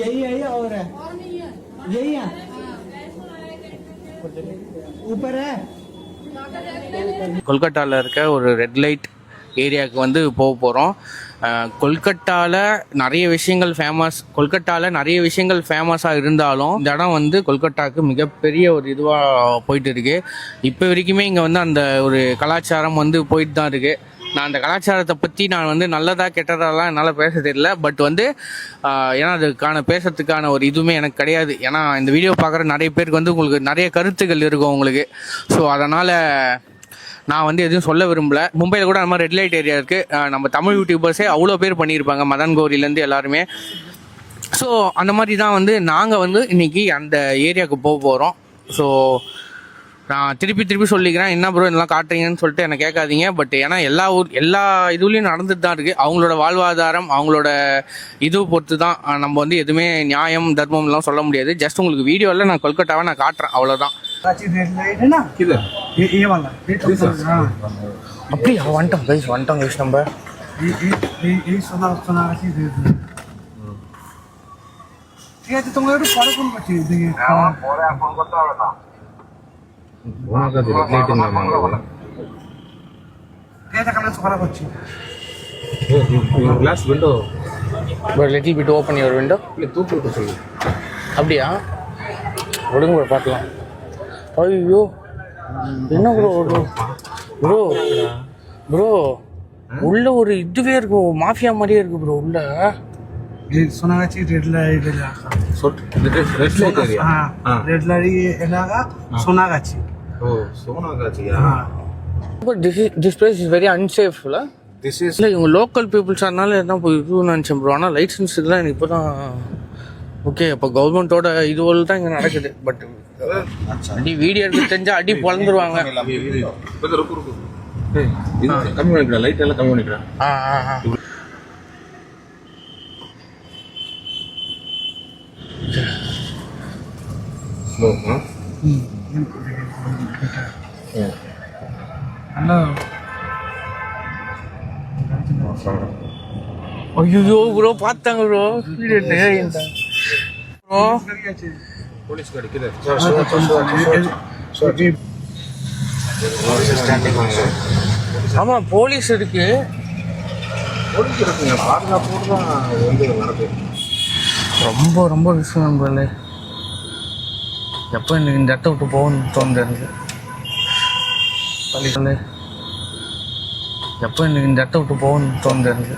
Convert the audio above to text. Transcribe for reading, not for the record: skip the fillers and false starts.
यही है या और है? यही है, ऊपर है. கொல்கட்டாவில் இருக்க ஒரு ரெட் லைட் ஏரியாவுக்கு வந்து போக போகிறோம். கொல்கட்டாவில் நிறைய விஷயங்கள் ஃபேமஸாக இருந்தாலும் இந்த இடம் வந்து கொல்கட்டாவுக்கு மிகப்பெரிய ஒரு இதுவாக போயிட்டு இருக்குது. இப்போ வரைக்குமே இங்கே வந்து அந்த ஒரு கலாச்சாரம் வந்து போயிட்டு தான் இருக்குது. நான் அந்த கலாச்சாரத்தை பற்றி நான் வந்து நல்லதா கெட்டதாலாம் என்னால் பேச தெரியல. பட் வந்து ஏன்னா அதுக்கான பேசுறதுக்கான ஒரு இதுவுமே எனக்கு கிடையாது. ஏன்னா இந்த வீடியோ பார்க்குற நிறைய பேருக்கு வந்து உங்களுக்கு நிறைய கருத்துக்கள் இருக்கும் உங்களுக்கு. ஸோ அதனால் நான் வந்து எதுவும் சொல்ல விரும்பல. மும்பையில் கூட அந்த மாதிரி ரெட் லைட் ஏரியா இருக்குது. நம்ம தமிழ் யூடியூபர்ஸே அவ்வளோ பேர் பண்ணியிருப்பாங்க, மதன் கௌரிலேருந்து எல்லாருமே. ஸோ அந்த மாதிரி தான் வந்து நாங்கள் வந்து இன்றைக்கி அந்த ஏரியாவுக்கு போக போகிறோம். ஸோ நான் திருப்பி சொல்லிக்கிறேன், என்ன ப்ரோ இதெல்லாம் காட்டுறீங்கன்னு சொல்லிட்டு என்னை கேட்காதீங்க. பட் ஏன்னா எல்லா இதுலேயும் நடந்துட்டு தான் இருக்குது. அவங்களோட வாழ்வாதாரம் அவங்களோட இது பொறுத்து தான். நம்ம வந்து எதுவுமே நியாயம் தர்மம்லாம் சொல்ல முடியாது. ஜஸ்ட் உங்களுக்கு வீடியோவில் நான் கொல்கட்டாவை நான் காட்டுறேன், அவ்வளோதான். அப்படியா? வந்துட்டோம் கைஸ் நம்ம. ঠিক আছে, তোমরা একটু পরে ফোন করছি। পরে আর ফোন করতে হবে না। Little bit open your window. அப்படியா? ஒடுங்க ப்ரோ, பார்க்கலாம். ஐயோ என்ன ப்ரோ உள்ள ஒரு இதுவே இருக்கு, மாஃபியா மாதிரியே இருக்கு ப்ரோ உள்ள. Sonagachi red light area Sonagachi. But this place is very unsafe. This is like local people அதனால என்ன போய் இது நினச்சேன் ப்ரோ. ஆனால் லைசன்ஸ் இதெல்லாம் எனக்கு இப்போ தான் ஓகே. இப்போ கவர்மெண்ட்டோட இதுவரை தான் இங்கே நடக்குது. பட் அடி வீடியோ எடுத்து தெரிஞ்சால் அடி பொழந்துருவாங்க. கம்மி பண்ணிக்கிறேன், லைட் எல்லாம் கம்மி பண்ணிக்கிறேன். ஐயோ ப்ரோ பார்த்தாங்க ப்ரோ. போலீஸ் காடி கிதர்? ஆமாம் போலீஸ் இருக்கு. பாதுகாப்போடு தான் வந்து நடக்குது. ரொம்ப விஷயம் நண்பர்களே. எப்போ எனக்கு இந்த இடத்த விட்டு போகணும்னு தோணுது. எப்போ எனக்கு இந்த இடத்த விட்டு போகணும்னு தோணுது.